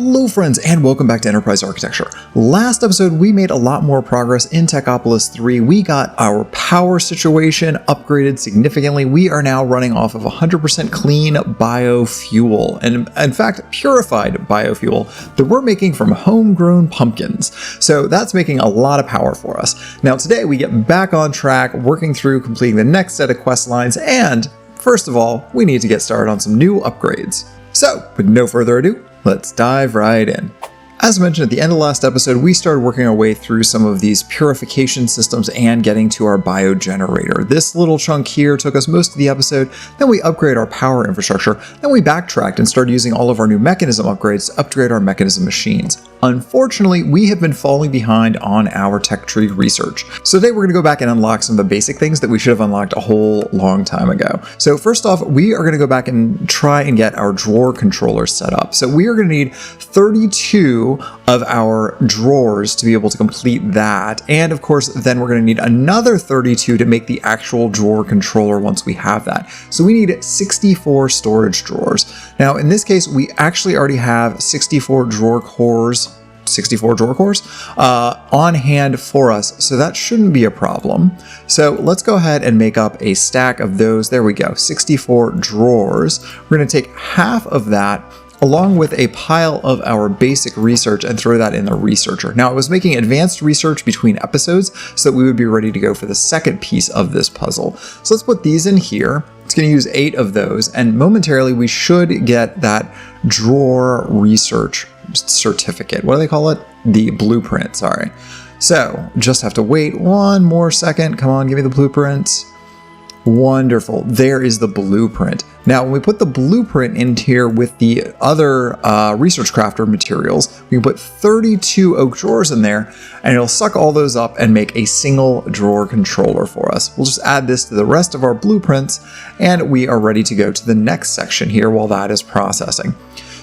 Hello friends, and welcome back to Enterprise Architecture. Last episode we made a lot more progress in Techopolis 3. We got our power situation upgraded significantly. We are now running off of 100% clean biofuel, and in fact purified biofuel that we're making from homegrown pumpkins. So that's making a lot of power for us. Now today we get back on track, working through completing the next set of quest lines, and first of all, we need to get started on some new upgrades. So with no further ado, let's dive right in. As mentioned at the end of last episode, we started working our way through some of these purification systems and getting to our biogenerator. This little chunk here took us most of the episode, then we upgraded our power infrastructure, then we backtracked and started using all of our new mechanism upgrades to upgrade our mechanism machines. Unfortunately, we have been falling behind on our tech tree research. So today we're going to go back and unlock some of the basic things that we should have unlocked a whole long time ago. So first off, we are going to go back and try and get our drawer controller set up. So we are going to need 32 of our drawers to be able to complete that. And of course, then we're going to need another 32 to make the actual drawer controller once we have that. So we need 64 storage drawers. Now, in this case, we actually already have 64 drawer cores on hand for us, so that shouldn't be a problem. So let's go ahead and make up a stack of those. There we go, 64 drawers. We're going to take half of that along with a pile of our basic research and throw that in the researcher. Now, I was making advanced research between episodes so that we would be ready to go for the second piece of this puzzle. So let's put these in here. It's going to use 8 of those, and momentarily we should get that drawer research certificate. What do they call it? The blueprint, sorry. So just have to wait one more second. Come on, give me the blueprints. Wonderful. There is the blueprint. Now, when we put the blueprint in here with the other research crafter materials, we can put 32 oak drawers in there, and it'll suck all those up and make a single drawer controller for us. We'll just add this to the rest of our blueprints, and we are ready to go to the next section here while that is processing.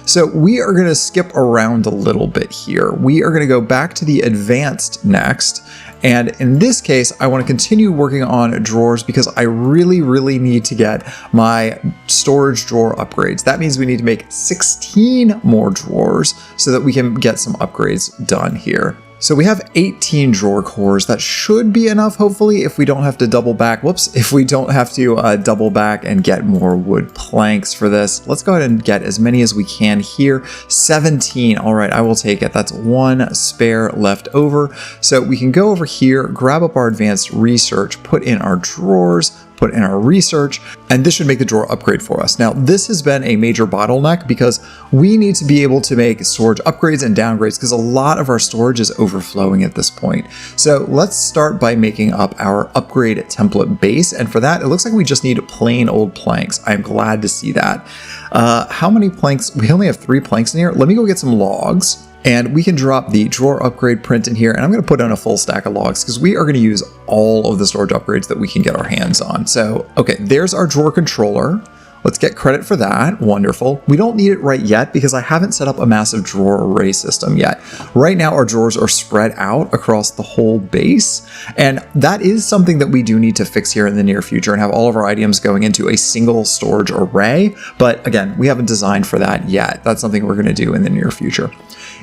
So we are going to skip around a little bit here. We are going to go back to the advanced next. And in this case, I want to continue working on drawers because I really need to get my storage drawer upgrades. That means we need to make 16 more drawers so that we can get some upgrades done here. So we have 18 drawer cores. That should be enough, hopefully, if we don't have to double back. If we don't have to double back and get more wood planks for this. Let's go ahead and get as many as we can here. 17. All right, I will take it. That's one spare left over. So we can go over here, grab up our advanced research, put in our drawers, put in our research, and this should make the drawer upgrade for us. Now, this has been a major bottleneck because we need to be able to make storage upgrades and downgrades because a lot of our storage is overflowing at this point. So let's start by making up our upgrade template base. And for that, it looks like we just need plain old planks. I'm glad to see that. How many planks? We only have 3 planks in here. Let me go get some logs. And we can drop the drawer upgrade print in here, and I'm going to put on a full stack of logs because we are going to use all of the storage upgrades that we can get our hands on. So, okay, there's our drawer controller. Let's get credit for that. Wonderful. We don't need it right yet because I haven't set up a massive drawer array system yet. Right now, our drawers are spread out across the whole base, and that is something that we do need to fix here in the near future and have all of our items going into a single storage array. But again, we haven't designed for that yet. That's something we're going to do in the near future.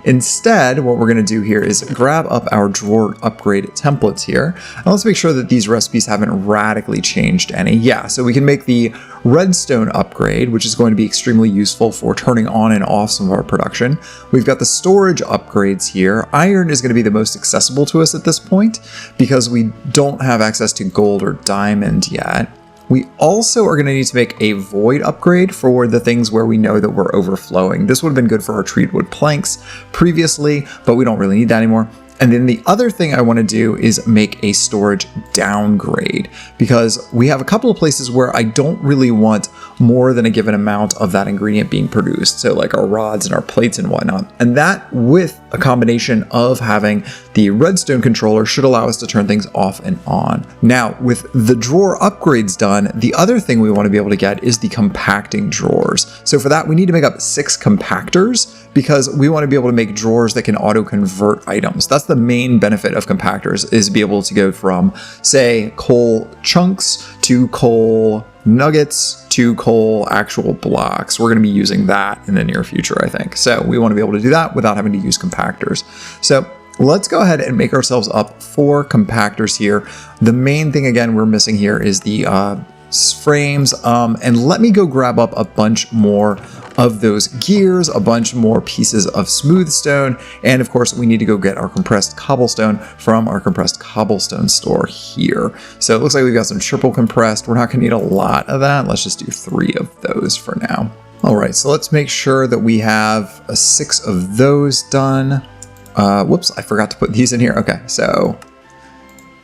Instead, what we're going to do here is grab up our drawer upgrade templates here. And let's make sure that these recipes haven't radically changed any. Yeah, so we can make the redstone upgrade, which is going to be extremely useful for turning on and off some of our production. We've got the storage upgrades here. Iron is going to be the most accessible to us at this point because we don't have access to gold or diamond yet. We also are going to need to make a void upgrade for the things where we know that we're overflowing. This would have been good for our treat wood planks previously, but we don't really need that anymore. And then the other thing I want to do is make a storage downgrade because we have a couple of places where I don't really want more than a given amount of that ingredient being produced. So like our rods and our plates and whatnot. And that with a combination of having the redstone controller should allow us to turn things off and on. Now with the drawer upgrades done, the other thing we want to be able to get is the compacting drawers. So for that, we need to make up 6 compactors because we want to be able to make drawers that can auto convert items. That's the main benefit of compactors, is be able to go from, say, coal chunks to coal nuggets to coal, actual blocks. We're going to be using that in the near future, I think. So we want to be able to do that without having to use compactors. So let's go ahead and make ourselves up 4 compactors here. The main thing, again, we're missing here is the frames. And let me go grab up a bunch more of those gears, a bunch more pieces of smooth stone, and of course we need to go get our compressed cobblestone from our compressed cobblestone store here. So it looks like we've got some triple compressed. We're not going to need a lot of that. Let's just do 3 of those for now. All right, so let's make sure that we have 6 of those done. Whoops, I forgot to put these in here. Okay, so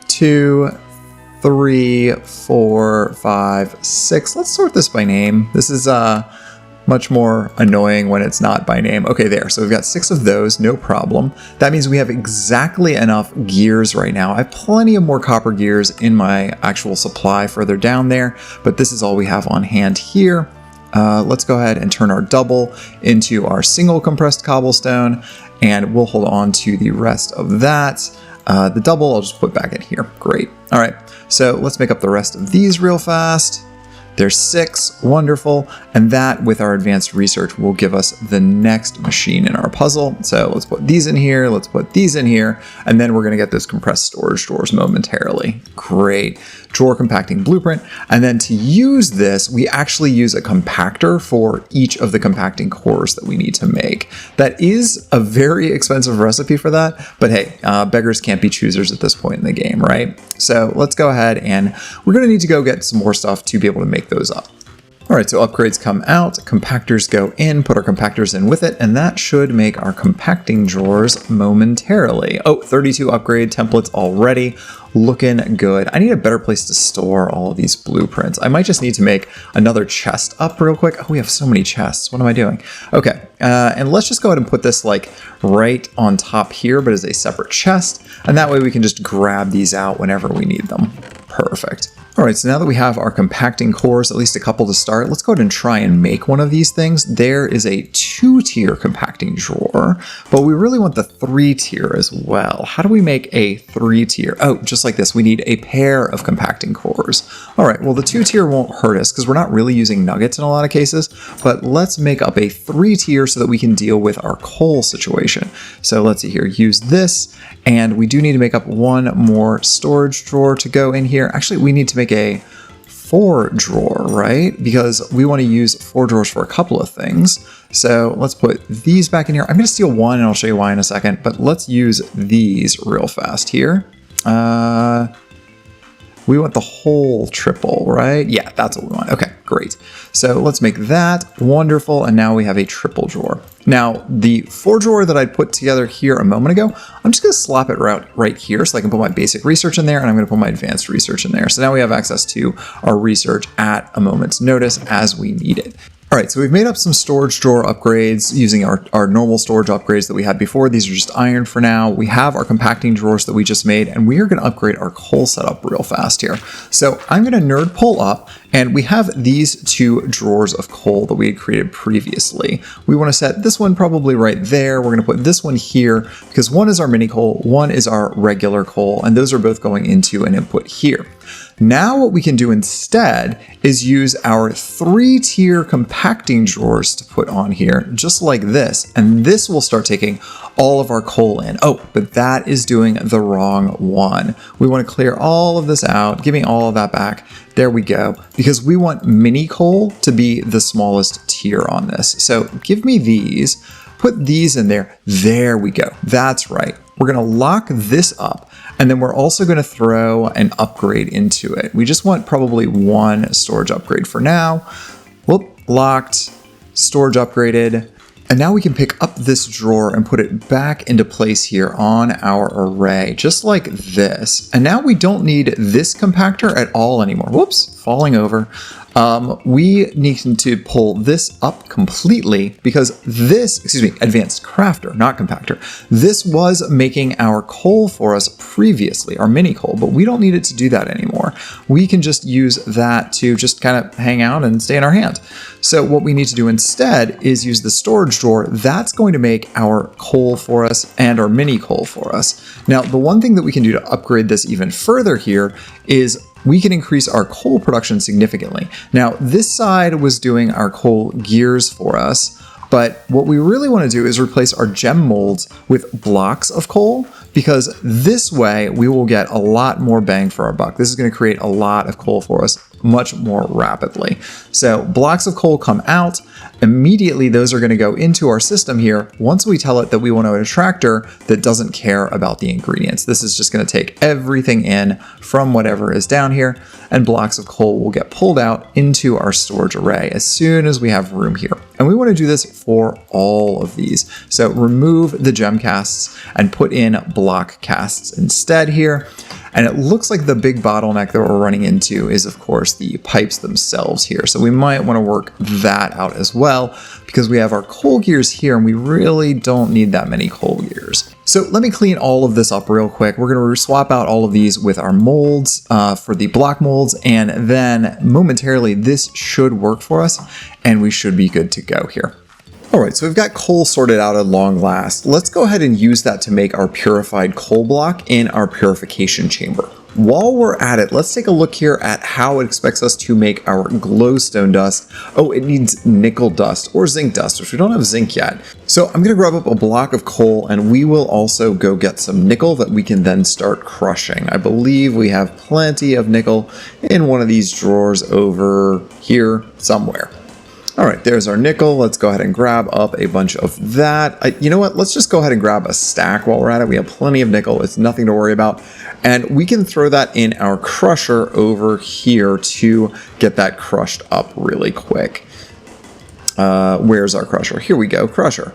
2, 3, 4, 5, 6. Let's sort this by name. This is much more annoying when it's not by name. Okay, there. So we've got 6 of those, no problem. That means we have exactly enough gears right now. I have plenty of more copper gears in my actual supply further down there, but this is all we have on hand here. Let's go ahead and turn our double into our single compressed cobblestone, and we'll hold on to the rest of that. The double I'll just put back in here. Great. All right, so let's make up the rest of these real fast. There's 6, wonderful, and that with our advanced research will give us the next machine in our puzzle. So let's put these in here, let's put these in here, and then we're gonna get those compressed storage drawers momentarily. Great. Drawer compacting blueprint, and then to use this, we actually use a compactor for each of the compacting cores that we need to make. That is a very expensive recipe for that, but hey, beggars can't be choosers at this point in the game, right? So let's go ahead and we're gonna need to go get some more stuff to be able to make those up. All right, so upgrades come out, compactors go in, put our compactors in with it, and that should make our compacting drawers momentarily. Oh, 32 upgrade templates already, looking good. I need a better place to store all of these blueprints. I might just need to make another chest up real quick. Oh, we have so many chests. What am I doing? Okay, and let's just go ahead and put this like right on top here, but as a separate chest, and that way we can just grab these out whenever we need them. Perfect. All right, so now that we have our compacting cores, at least a couple to start, let's go ahead and try and make one of these things. There is a 2-tier compacting drawer, but we really want the 3-tier as well. How do we make a 3-tier? Oh, just like this, we need a pair of compacting cores. All right, well, the 2-tier won't hurt us because we're not really using nuggets in a lot of cases, but let's make up a 3-tier so that we can deal with our coal situation. So let's see here, use this, and we do need to make up 1 more storage drawer to go in here. Actually, we need to make a 4 drawer, right? Because we want to use 4 drawers for a couple of things. So let's put these back in here. I'm going to steal 1 and I'll show you why in a second, but let's use these real fast here. We want the whole triple, right? Yeah, that's what we want. Okay, great. So let's make that wonderful. And now we have a triple drawer. Now, the 4 drawer that I put together here a moment ago, I'm just going to slap it right here so I can put my basic research in there, and I'm going to put my advanced research in there. So now we have access to our research at a moment's notice as we need it. All right, so we've made up some storage drawer upgrades using our normal storage upgrades that we had before. These are just iron for now. We have our compacting drawers that we just made, and we are going to upgrade our coal setup real fast here. So I'm going to nerd pull up, and we have these 2 drawers of coal that we had created previously. We want to set this one probably right there. We're going to put this one here because 1 is our mini coal, 1 is our regular coal, and those are both going into an input here. Now what we can do instead is use our 3-tier compacting drawers to put on here, just like this, and this will start taking all of our coal in. Oh, but that is doing the wrong one. We want to clear all of this out, give me all of that back. There we go, because we want mini coal to be the smallest tier on this. So give me these, put these in there. There we go. That's right. We're going to lock this up, and then we're also going to throw an upgrade into it. We just want probably 1 storage upgrade for now. Whoop, locked, storage upgraded. And now we can pick up this drawer and put it back into place here on our array, just like this. And now we don't need this compactor at all anymore. Whoops, falling over. We need to pull this up completely because this, advanced crafter, not compactor. This was making our coal for us previously, our mini coal, but we don't need it to do that anymore. We can just use that to just kind of hang out and stay in our hand. So what we need to do instead is use the storage drawer. That's going to make our coal for us and our mini coal for us. Now, the one thing that we can do to upgrade this even further here is we can increase our coal production significantly. Now, this side was doing our coal gears for us, but what we really want to do is replace our gem molds with blocks of coal, because this way we will get a lot more bang for our buck. This is going to create a lot of coal for us much more rapidly. So blocks of coal come out. Immediately, those are going to go into our system here once we tell it that we want a tractor that doesn't care about the ingredients. This is just going to take everything in from whatever is down here, and blocks of coal will get pulled out into our storage array as soon as we have room here. And we want to do this for all of these. So remove the gem casts and put in block casts instead here. And it looks like the big bottleneck that we're running into is, of course, the pipes themselves here. So we might want to work that out as well, because we have our coal gears here and we really don't need that many coal gears. So let me clean all of this up real quick. We're going to swap out all of these with our molds for the block molds, and then momentarily this should work for us and we should be good to go here. All right, so we've got coal sorted out at long last. Let's go ahead and use that to make our purified coal block in our purification chamber. While we're at it, let's take a look here at how it expects us to make our glowstone dust. Oh, it needs nickel dust or zinc dust, which we don't have zinc yet. So I'm gonna grab up a block of coal, and we will also go get some nickel that we can then start crushing. I believe we have plenty of nickel in one of these drawers over here somewhere. All right, there's our nickel. Let's go ahead and grab up a bunch of that. You know what? Let's just go ahead and grab a stack while we're at it. We have plenty of nickel. It's nothing to worry about. And we can throw that in our crusher over here to get that crushed up really quick. Where's our crusher? Here we go, crusher.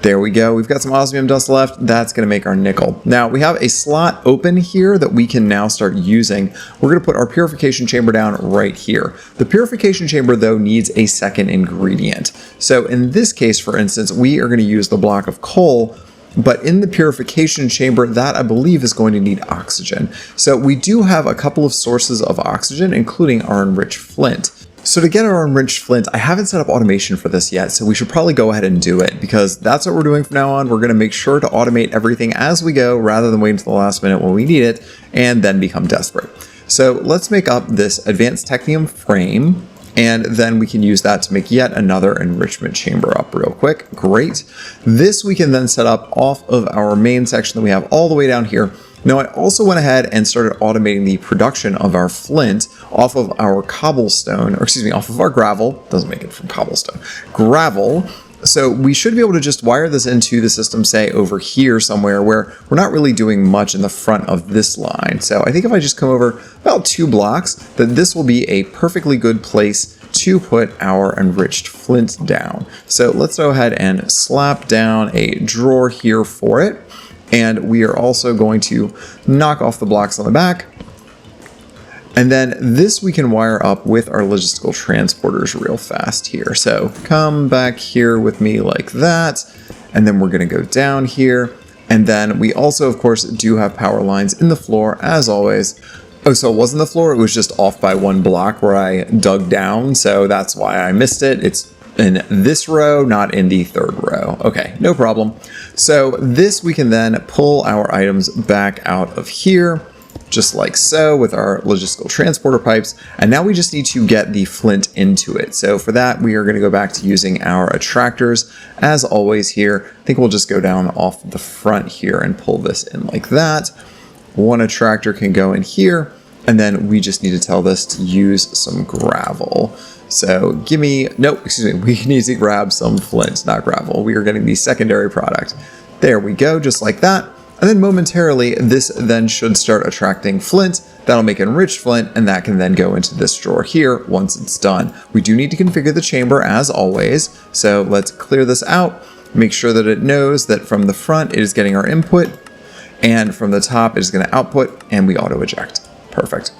There we go. We've got some osmium dust left. That's going to make our nickel. Now we have a slot open here that we can now start using. We're going to put our purification chamber down right here. The purification chamber, though, needs a second ingredient. So in this case, for instance, we are going to use the block of coal, but in the purification chamber, that I believe is going to need oxygen. So we do have a couple of sources of oxygen, including our enriched flint. So to get our enriched flint, I haven't set up automation for this yet, so we should probably go ahead and do it, because that's what we're doing from now on. We're going to make sure to automate everything as we go, rather than wait until the last minute when we need it and then become desperate. So let's make up this advanced technium frame, and then we can use that to make yet another enrichment chamber up real quick. Great. This we can then set up off of our main section that we have all the way down here. Now, I also went ahead and started automating the production of our flint off of our cobblestone, or excuse me, off of our gravel. Doesn't make it from cobblestone. Gravel. So we should be able to just wire this into the system, say over here somewhere, where we're not really doing much in the front of this line. So I think if I just come over about 2 blocks, that this will be a perfectly good place to put our enriched flint down. So let's go ahead and slap down a drawer here for it. And we are also going to knock off the blocks on the back. And then this we can wire up with our logistical transporters real fast here. So come back here with me like that. And then we're going to go down here. And then we also, of course, do have power lines in the floor, as always. Oh, so it wasn't the floor. It was just off by 1 block where I dug down. So that's why I missed it. It's in this row, not in the 3rd row. Okay, no problem. So this we can then pull our items back out of here, just like so, with our logistical transporter pipes. And now we just need to get the flint into it. So for that, we are going to go back to using our attractors. As always here, I think we'll just go down off the front here and pull this in like that. 1 attractor can go in here, and then we just need to tell this to use some gravel. So give me, nope, excuse me, we need to grab some flint, not gravel. We are getting the secondary product. There we go, just like that. And then momentarily, this then should start attracting flint. That'll make enriched flint, and that can then go into this drawer here once it's done. We do need to configure the chamber as always. So let's clear this out. Make sure that it knows that from the front, it is getting our input, and from the top, it is going to output, and we auto eject. Perfect.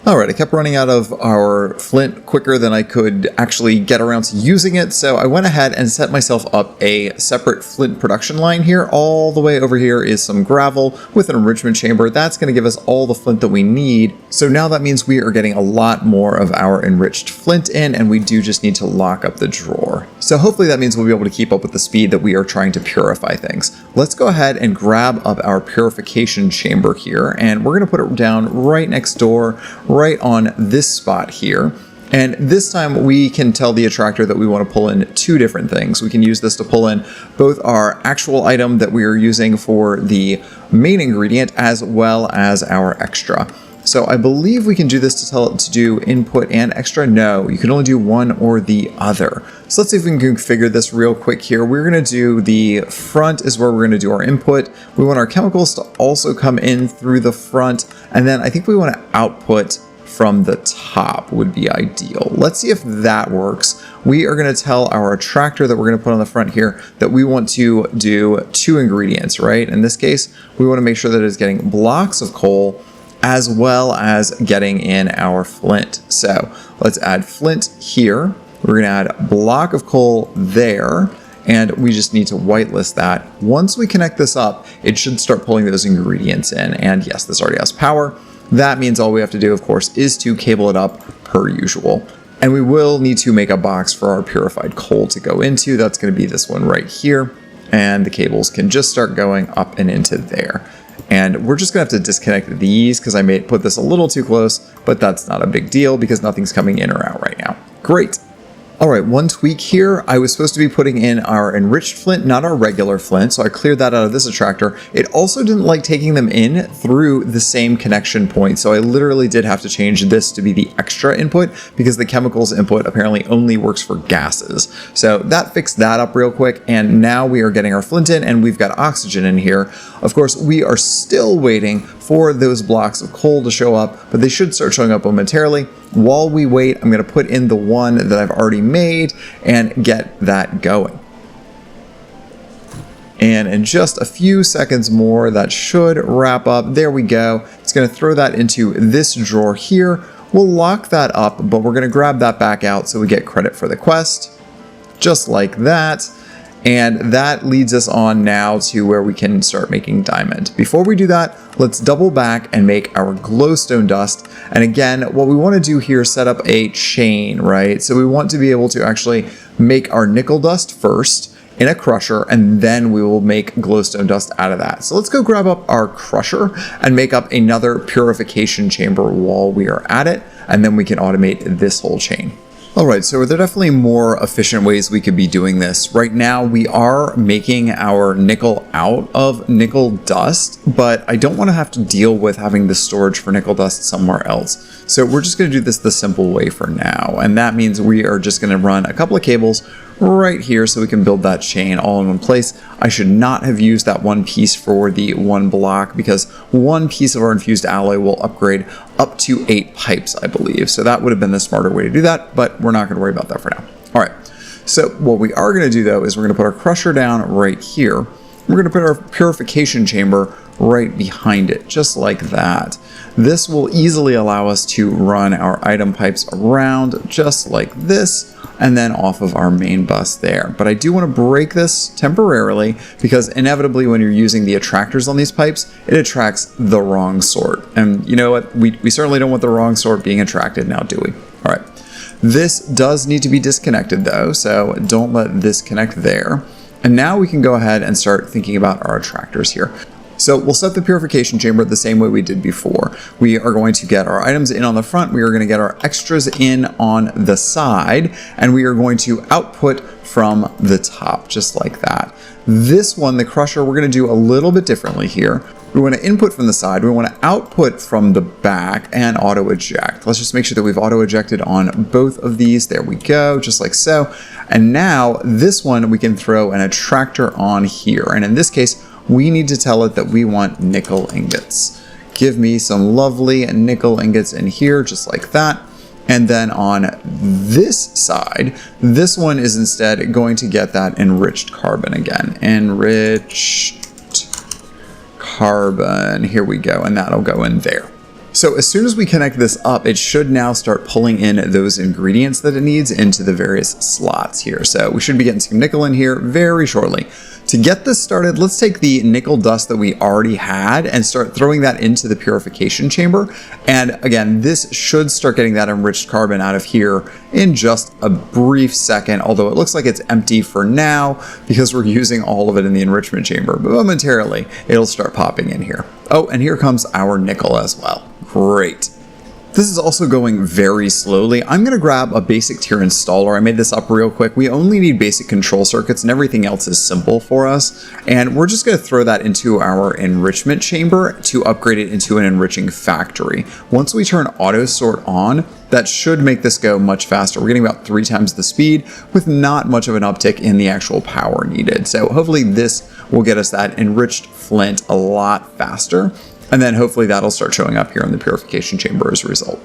Alright, I kept running out of our flint quicker than I could actually get around to using it, so I went ahead and set myself up a separate flint production line here. All the way over here is some gravel with an enrichment chamber. That's going to give us all the flint that we need. So now that means we are getting a lot more of our enriched flint in, and we do just need to lock up the drawer. So hopefully that means we'll be able to keep up with the speed that we are trying to purify things. Let's go ahead and grab up our purification chamber here, and we're going to put it down right next door, right on this spot here. And this time we can tell the attractor that we want to pull in two different things. We can use this to pull in both our actual item that we are using for the main ingredient as well as our extra. So I believe we can do this to tell it to do input and extra. No, you can only do one or the other. So let's see if we can configure this real quick here. We're going to do the front is where we're going to do our input. We want our chemicals to also come in through the front. And then I think we want to output from the top would be ideal. Let's see if that works. We are going to tell our attractor that we're going to put on the front here that we want to do two ingredients, right? In this case, we want to make sure that it's getting blocks of coal as well as getting in our flint. So let's add flint here. We're going to add a block of coal there, and we just need to whitelist that. Once we connect this up, it should start pulling those ingredients in. And yes, this already has power. That means all we have to do, of course, is to cable it up per usual. And we will need to make a box for our purified coal to go into. That's going to be this one right here. And the cables can just start going up and into there. And we're just going to have to disconnect these because I put this a little too close, but that's not a big deal because nothing's coming in or out right now. Great. All right, one tweak here. I was supposed to be putting in our enriched flint, not our regular flint, so I cleared that out of this attractor. It also didn't like taking them in through the same connection point, so I literally did have to change this to be the extra input because the chemicals input apparently only works for gases. So that fixed that up real quick, and now we are getting our flint in, and we've got oxygen in here. Of course, we are still waiting for those blocks of coal to show up, but they should start showing up momentarily. While we wait, I'm going to put in the one that I've already made and get that going. And in just a few seconds more, that should wrap up. There we go. It's going to throw that into this drawer here. We'll lock that up, but we're going to grab that back out so we get credit for the quest. Just like that. And that leads us on now to where we can start making diamond. Before we do that, let's double back and make our glowstone dust. And again, what we want to do here is set up a chain, right? So we want to be able to actually make our nickel dust first in a crusher, and then we will make glowstone dust out of that. So let's go grab up our crusher and make up another purification chamber while we are at it, and then we can automate this whole chain. Alright, so there are definitely more efficient ways we could be doing this. Right now, we are making our nickel out of nickel dust, but I don't want to have to deal with having the storage for nickel dust somewhere else. So we're just going to do this the simple way for now, and that means we are just going to run a couple of cables right here so we can build that chain all in one place. I should not have used that one piece for the one block because one piece of our infused alloy will upgrade up to 8 pipes, I believe. So that would have been the smarter way to do that, but we're not going to worry about that for now. All right, so what we are going to do though is we're going to put our crusher down right here. We're going to put our purification chamber right behind it, just like that. This will easily allow us to run our item pipes around just like this, and then off of our main bus there. But I do want to break this temporarily because inevitably when you're using the attractors on these pipes, it attracts the wrong sort. And you know what? We certainly don't want the wrong sort being attracted now, do we? All right. This does need to be disconnected though, so don't let this connect there. And now we can go ahead and start thinking about our attractors here. So we'll set the purification chamber the same way we did before. We are going to get our items in on the front, we are going to get our extras in on the side, and we are going to output from the top, just like that. This one, the crusher, we're going to do a little bit differently here. We want to input from the side, we want to output from the back and auto eject. Let's just make sure that we've auto ejected on both of these. There we go, just like so. And now this one we can throw an attractor on here. And in this case, we need to tell it that we want nickel ingots. Give me some lovely nickel ingots in here, just like that. And then on this side, this one is instead going to get that enriched carbon again. Enriched carbon, here we go, and that'll go in there. So as soon as we connect this up, it should now start pulling in those ingredients that it needs into the various slots here. So we should be getting some nickel in here very shortly. To get this started, let's take the nickel dust that we already had and start throwing that into the purification chamber. And again, this should start getting that enriched carbon out of here in just a brief second, although it looks like it's empty for now because we're using all of it in the enrichment chamber. But momentarily, it'll start popping in here. Oh, and here comes our nickel as well. Great. This is also going very slowly. I'm going to grab a basic tier installer. I made this up real quick. We only need basic control circuits and everything else is simple for us. And we're just going to throw that into our enrichment chamber to upgrade it into an enriching factory. Once we turn auto sort on, that should make this go much faster. We're getting about 3 times the speed with not much of an uptick in the actual power needed. So hopefully this will get us that enriched flint a lot faster. And then hopefully that'll start showing up here in the purification chamber as a result.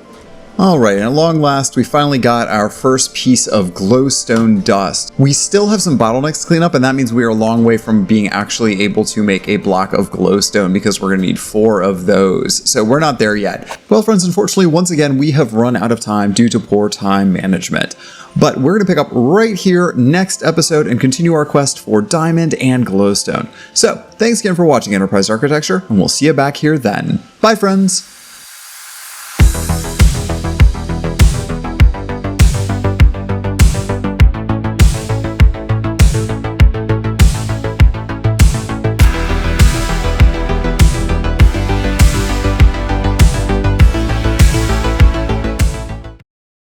Alright, and at long last, we finally got our first piece of glowstone dust. We still have some bottlenecks to clean up, and that means we are a long way from being actually able to make a block of glowstone because we're going to need 4 of those. So we're not there yet. Well, friends, unfortunately, once again, we have run out of time due to poor time management. But we're going to pick up right here next episode and continue our quest for diamond and glowstone. So, thanks again for watching Enterprise Architecture, and we'll see you back here then. Bye, friends!